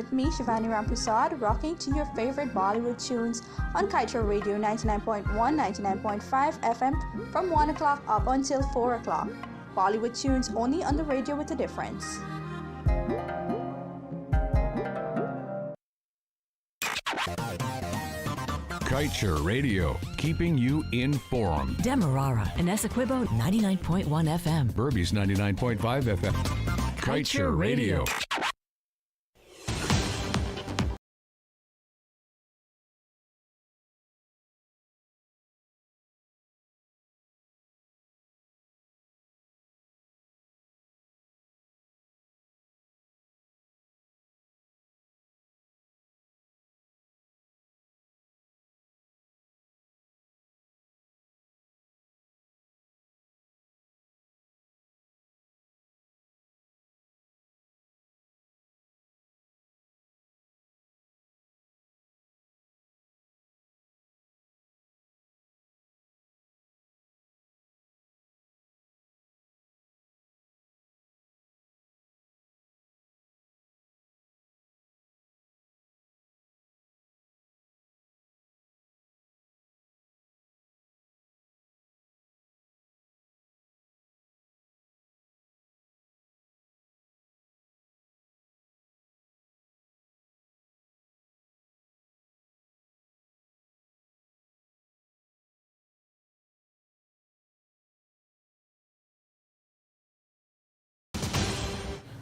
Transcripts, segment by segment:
with me, Shivani Ramprasad, rocking to your favorite Bollywood tunes on Kaieteur Radio 99.1, 99.5 FM from 1 o'clock up until 4 o'clock. Bollywood tunes only on the radio with a difference. Kaieteur Radio, keeping you informed. Demerara and Essequibo 99.1 FM. Burbies 99.5 FM. Kaieteur Radio.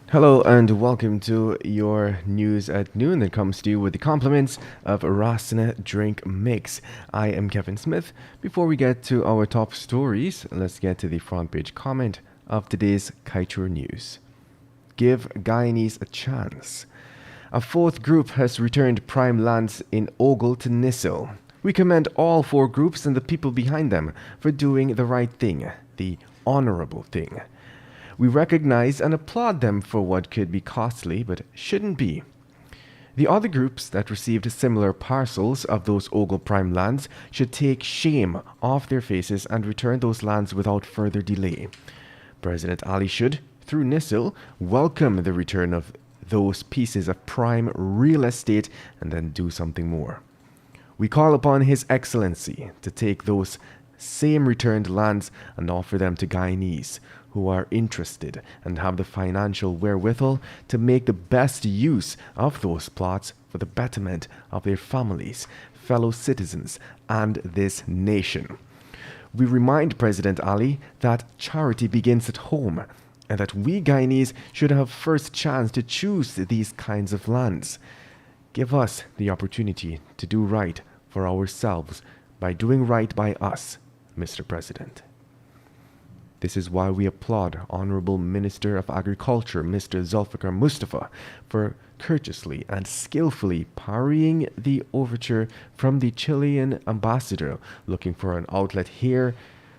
Hello and welcome to your news at noon that comes to you with the compliments of Rasana Drink Mix. I am Kevin Smith. Before we get to our top stories, let's get to the front page comment of today's Kaieteur news. Give Guyanese a chance. A fourth group has returned prime lands in Ogle to NISIL. We commend all four groups and the people behind them for doing the right thing, the honorable thing. We recognize and applaud them for what could be costly but shouldn't be. The other groups that received similar parcels of those Ogle Prime lands should take shame off their faces and return those lands without further delay. President Ali should, through NISIL, welcome the return of those pieces of prime real estate and then do something more. We call upon His Excellency to take those same returned lands and offer them to Guyanese who are interested and have the financial wherewithal to make the best use of those plots for the betterment of their families, fellow citizens, and this nation. We remind President Ali that charity begins at home and that we Guyanese should have first chance to choose these kinds of lands. Give us the opportunity to do right for ourselves by doing right by us, Mr. President. This is why we applaud Honorable Minister of Agriculture, Mr. Zulfikar Mustafa, for courteously and skillfully parrying the overture from the Chilean ambassador looking for an outlet here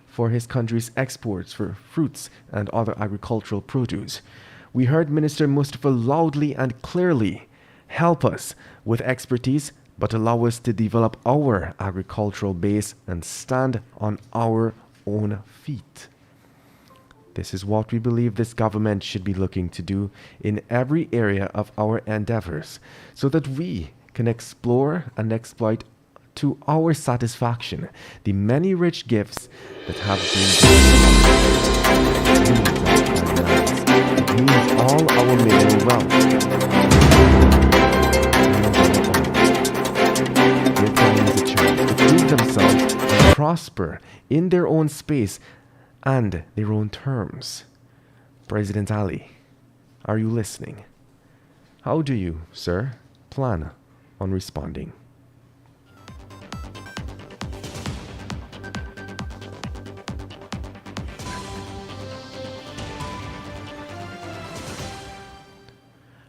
for his country's exports for fruits and other agricultural produce. We heard Minister Mustafa loudly and clearly. Help us with expertise, but allow us to develop our agricultural base and stand on our own feet. This is what we believe this government should be looking to do in every area of our endeavors, so that we can explore and exploit to our satisfaction the many rich gifts that have been given. It means all our mineral wealth. Give Guyanese a chance to prove themselves and prosper in their own space and their own terms. President Ali, are you listening? How do you, sir, plan on responding?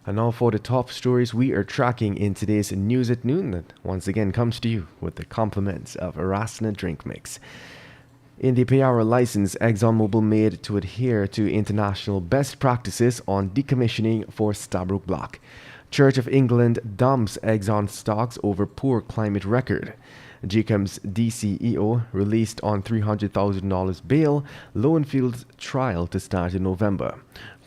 And now for the top stories we are tracking in today's News at Noon that once again comes to you with the compliments of Rasana Drink Mix. In the Payara license, ExxonMobil made to adhere to international best practices on decommissioning for Stabroek Block. Church of England dumps Exxon stocks over poor climate record. GChem's DCEO released on $300,000 bail, Lowenfield's trial to start in November.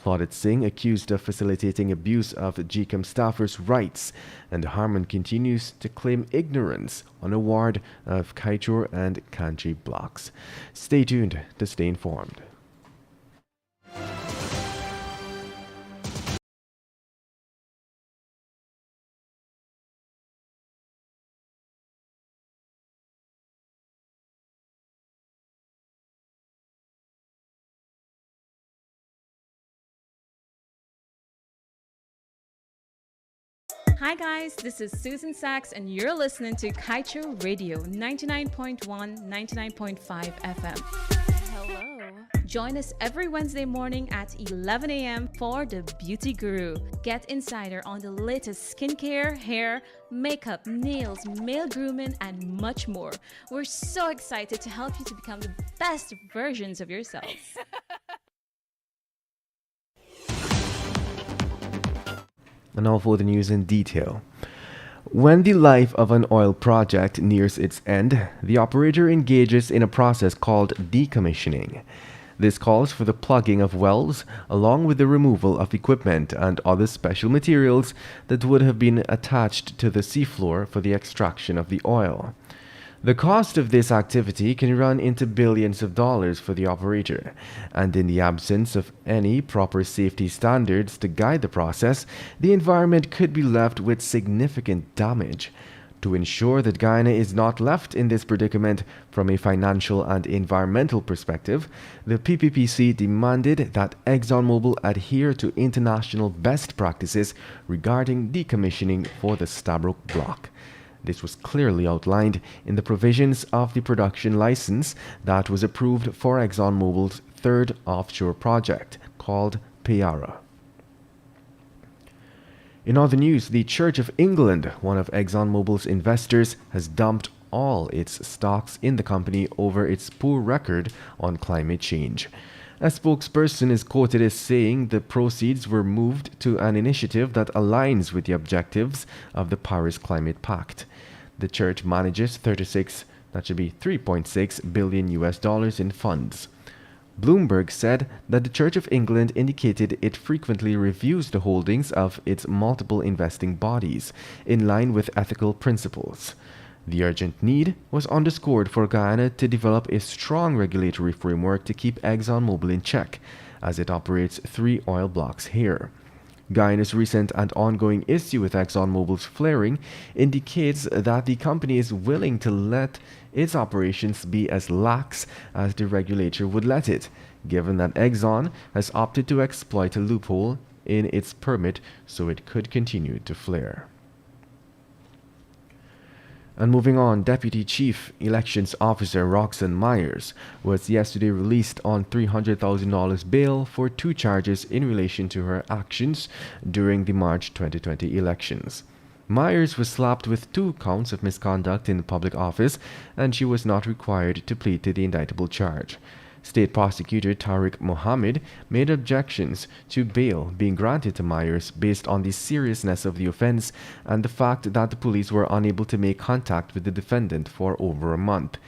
Claudette Singh accused of facilitating abuse of GCAM staffers' rights, and Harman continues to claim ignorance on award of Kaieteur and Kanchi blocks. Stay tuned to stay informed. Hi guys, this is Susan Sachs and you're listening to Kaieteur Radio 99.1, 99.5 FM. Hello. Join us every Wednesday morning at 11 a.m. for The Beauty Guru. Get insider on the latest skincare, hair, makeup, nails, male grooming, and much more. We're so excited to help you to become the best versions of yourselves. And now for the news in detail. When the life of an oil project nears its end, the operator engages in a process called decommissioning. This calls for the plugging of wells, along with the removal of equipment and other special materials that would have been attached to the seafloor for the extraction of the oil. The cost of this activity can run into billions of dollars for the operator, and in the absence of any proper safety standards to guide the process, the environment could be left with significant damage. To ensure that Guyana is not left in this predicament from a financial and environmental perspective, the PPPC demanded that ExxonMobil adhere to international best practices regarding decommissioning for the Stabroek block. This was clearly outlined in the provisions of the production license that was approved for ExxonMobil's third offshore project, called Payara. In other news, the Church of England, one of ExxonMobil's investors, has dumped all its stocks in the company over its poor record on climate change. A spokesperson is quoted as saying the proceeds were moved to an initiative that aligns with the objectives of the Paris Climate Pact. The church manages 3.6 billion US dollars in funds. Bloomberg said that the Church of England indicated it frequently reviews the holdings of its multiple investing bodies in line with ethical principles. The urgent need was underscored for Guyana to develop a strong regulatory framework to keep ExxonMobil in check, as it operates 3 oil blocks here. Guyana's recent and ongoing issue with ExxonMobil's flaring indicates that the company is willing to let its operations be as lax as the regulator would let it, given that Exxon has opted to exploit a loophole in its permit so it could continue to flare. And moving on, Deputy Chief Elections Officer Roxanne Myers was yesterday released on $300,000 bail for 2 charges in relation to her actions during the March 2020 elections. Myers was slapped with 2 counts of misconduct in public office, and she was not required to plead to the indictable charge. State Prosecutor Tariq Mohammed made objections to bail being granted to Myers based on the seriousness of the offense and the fact that the police were unable to make contact with the defendant for over a month.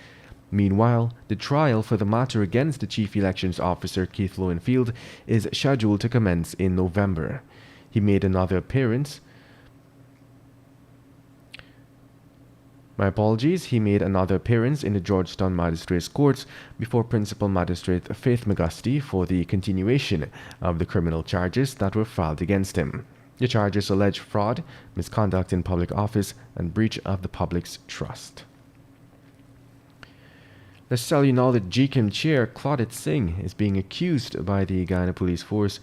Meanwhile, the trial for the matter against the Chief Elections Officer Keith Lowenfield is scheduled to commence in November. He made another appearance He made another appearance in the Georgetown Magistrates Courts before Principal Magistrate Faith McGusty for the continuation of the criminal charges that were filed against him. The charges allege fraud, misconduct in public office, and breach of the public's trust. Let's tell you now that GCAM Chair Claudette Singh is being accused by the Guyana Police Force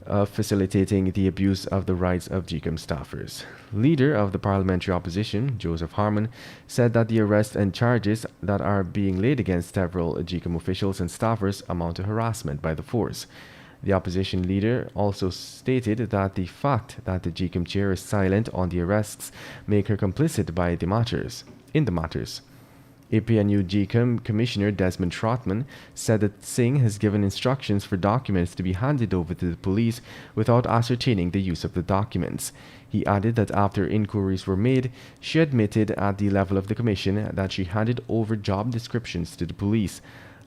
of facilitating the abuse of the rights of GCAM staffers. Leader of the parliamentary opposition, Joseph Harman, said that the arrest and charges that are being laid against several GCAM officials and staffers amount to harassment by the force. The opposition leader also stated that the fact that the GCAM chair is silent on the arrests make her complicit in the matters. APNU GCAM Commissioner Desmond Trotman said that Singh has given instructions for documents to be handed over to the police without ascertaining the use of the documents. He added that after inquiries were made, she admitted at the level of the commission that she handed over job descriptions to the police.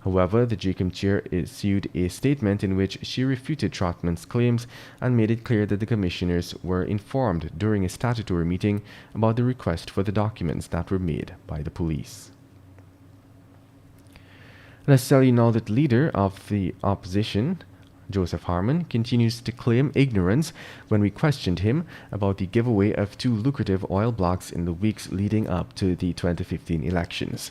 However, the JCOM chair issued a statement in which she refuted Trotman's claims and made it clear that the commissioners were informed during a statutory meeting about the request for the documents that were made by the police. Let's tell you now that leader of the opposition, Joseph Harmon, continues to claim ignorance when we questioned him about the giveaway of 2 lucrative oil blocks in the weeks leading up to the 2015 elections.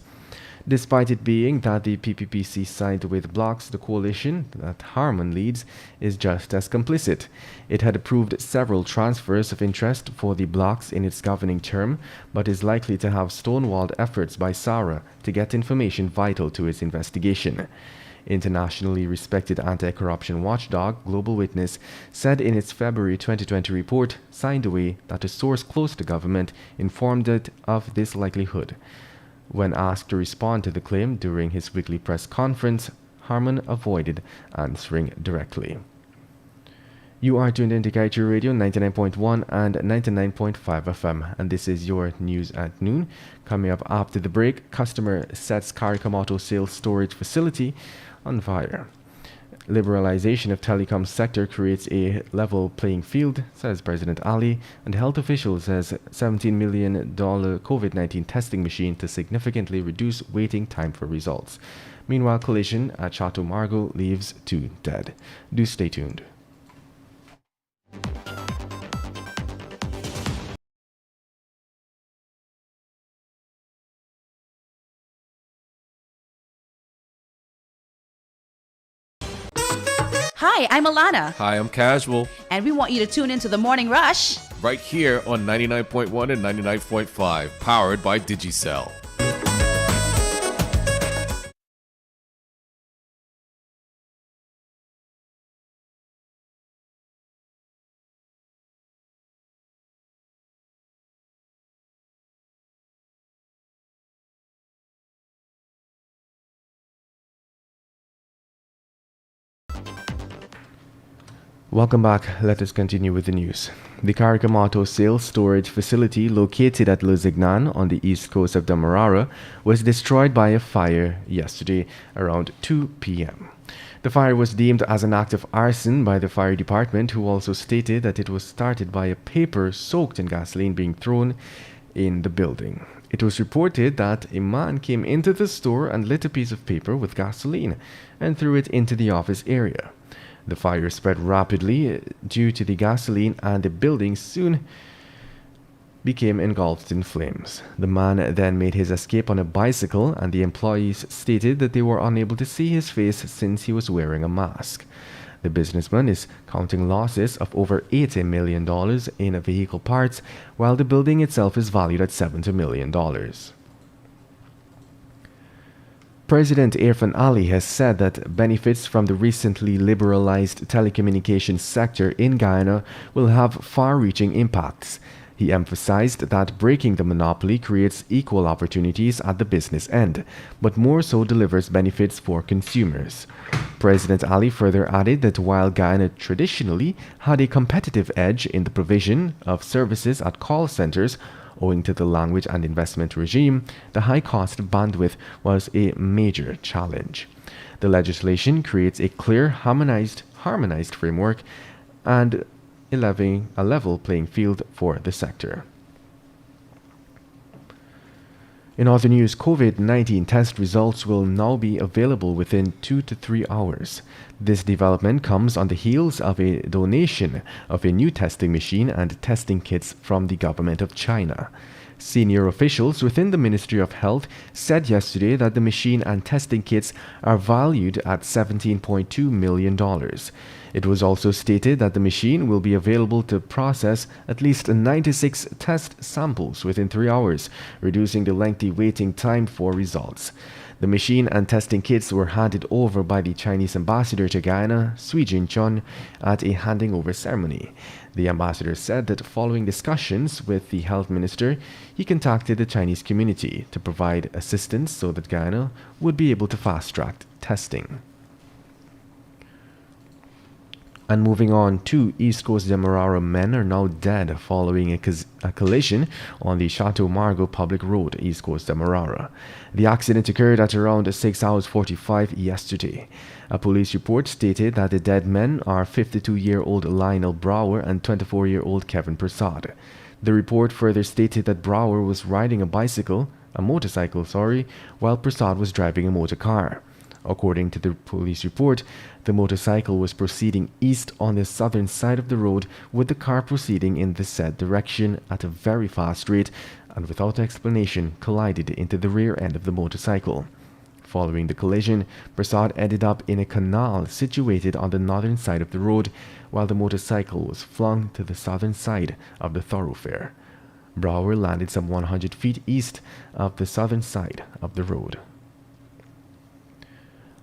Despite it being that the PPPC sided with blocks, the coalition that Harmon leads is just as complicit. It had approved several transfers of interest for the blocks in its governing term, but is likely to have stonewalled efforts by SARA to get information vital to its investigation. Internationally respected anti-corruption watchdog Global Witness said in its February 2020 report, signed away, that a source close to government informed it of this likelihood. When asked to respond to the claim during his weekly press conference, Harmon avoided answering directly. You are tuned into Kaieteur Radio 99.1 and 99.5 FM, and this is your news at noon. Coming up after the break, customer sets Kaieteur sales storage facility on fire. Liberalization of telecom sector creates a level playing field, says President Ali, and health officials says $17 million COVID-19 testing machine to significantly reduce waiting time for results. Meanwhile, collision at Chateau Margaux leaves 2 dead. Do stay tuned. Hi, I'm Alana, Hi, I'm Casual. and we want you to tune into the Morning Rush. Right here on 99.1 and 99.5, powered by Digicel. Welcome back. Let us continue with the news. The Kaieteur sales storage facility located at Luzignan on the east coast of Demerara was destroyed by a fire yesterday around 2 p.m. The fire was deemed as an act of arson by the fire department, who also stated that it was started by a paper soaked in gasoline being thrown in the building. It was reported that a man came into the store and lit a piece of paper with gasoline and threw it into the office area. The fire spread rapidly due to the gasoline, and the building soon became engulfed in flames. The man then made his escape on a bicycle, and the employees stated that they were unable to see his face since he was wearing a mask. The businessman is counting losses of over $80 million in vehicle parts, while the building itself is valued at $70 million. President Irfan Ali has said that benefits from the recently liberalized telecommunications sector in Guyana will have far-reaching impacts. He emphasized that breaking the monopoly creates equal opportunities at the business end, but more so delivers benefits for consumers. President Ali further added that while Guyana traditionally had a competitive edge in the provision of services at call centers, owing to the language and investment regime, the high cost of bandwidth was a major challenge. The legislation creates a clear, harmonized framework and a level playing field for the sector. In other news, COVID-19 test results will now be available within 2 to 3 hours. This development comes on the heels of a donation of a new testing machine and testing kits from the government of China. Senior officials within the Ministry of Health said yesterday that the machine and testing kits are valued at $17.2 million. It was also stated that the machine will be available to process at least 96 test samples within 3 hours, reducing the lengthy waiting time for results. The machine and testing kits were handed over by the Chinese ambassador to Guyana, Sui Jin-chun, at a handing over ceremony. The ambassador said that following discussions with the health minister, he contacted the Chinese community to provide assistance so that Guyana would be able to fast-track testing. And moving on, 2 East Coast Demerara men are now dead following a collision on the Chateau Margaux public road, East Coast Demerara. The accident occurred at around 6 hours 45 yesterday. A police report stated that the dead men are 52-year-old Lionel Brower and 24-year-old Kevin Prasad. The report further stated that Brower was riding a motorcycle, while Prasad was driving a motor car. According to the police report, the motorcycle was proceeding east on the southern side of the road, with the car proceeding in the said direction at a very fast rate and without explanation collided into the rear end of the motorcycle. Following the collision, Prasad ended up in a canal situated on the northern side of the road, while the motorcycle was flung to the southern side of the thoroughfare. Brower landed some 100 feet east of the southern side of the road.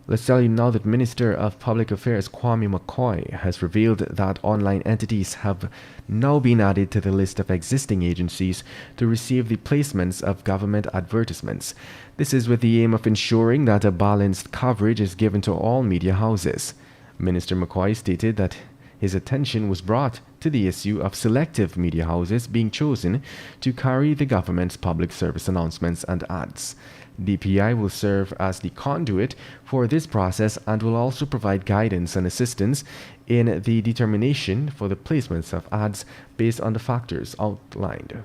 Let's tell you now that Minister of Public Affairs Kwame McCoy has revealed that online entities have now been added to the list of existing agencies to receive the placements of government advertisements. This is with the aim of ensuring that a balanced coverage is given to all media houses. Minister McCoy stated that his attention was brought to the issue of selective media houses being chosen to carry the government's public service announcements and ads. DPI will serve as the conduit for this process and will also provide guidance and assistance in the determination for the placements of ads based on the factors outlined.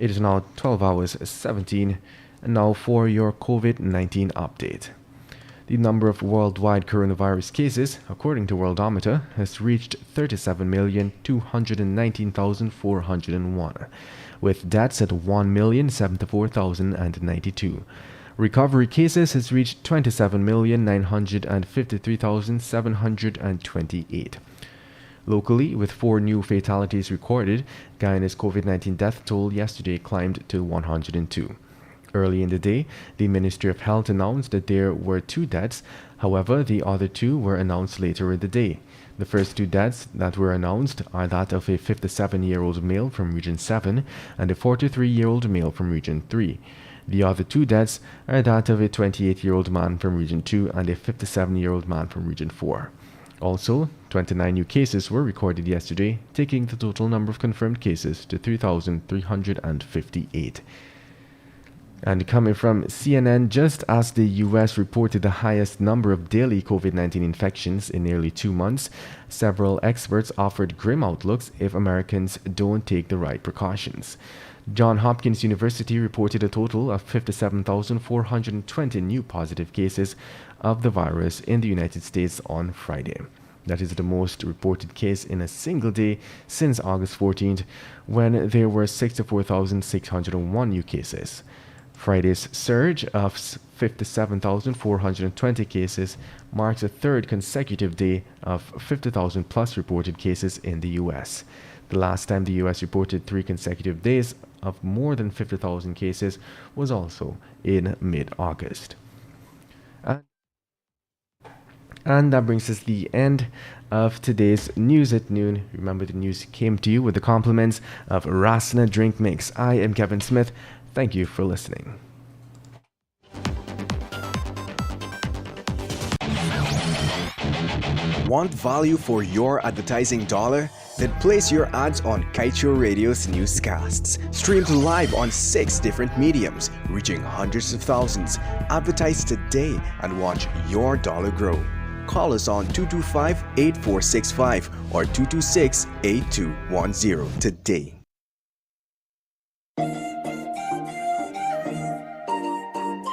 It is now 12 hours 17, and now for your COVID-19 update. The number of worldwide coronavirus cases, according to Worldometer, has reached 37,219,401, with deaths at 1,074,092. Recovery cases has reached 27,953,728. Locally, with 4 new fatalities recorded, Guyana's COVID-19 death toll yesterday climbed to 102. Early in the day, the Ministry of Health announced that there were 2 deaths. However, the other 2 were announced later in the day. The first 2 deaths that were announced are that of a 57-year-old male from Region 7 and a 43-year-old male from Region 3. The other 2 deaths are that of a 28-year-old man from Region 2 and a 57-year-old man from Region 4. Also, 29 new cases were recorded yesterday, taking the total number of confirmed cases to 3,358. And coming from CNN, just as the U.S. reported the highest number of daily COVID-19 infections in nearly 2 months, several experts offered grim outlooks if Americans don't take the right precautions. Johns Hopkins University reported a total of 57,420 new positive cases of the virus in the United States on Friday. That is the most reported case in a single day since August 14th, when there were 64,601 new cases. Friday's surge of 57,420 cases marks a 3rd consecutive day of 50,000 plus reported cases in the U.S. The last time the U.S. reported 3 consecutive days of more than 50,000 cases was also in mid-August. And that brings us to the end of today's News at Noon. Remember, the news came to you with the compliments of Rasna Drink Mix. I am Kevin Smith. Thank you for listening. Want value for your advertising dollar? Then place your ads on Kaieteur Radio's Newscasts. Streamed live on 6 different mediums, reaching hundreds of thousands. Advertise today and watch your dollar grow. Call us on 225-8465 or 226-8210 today.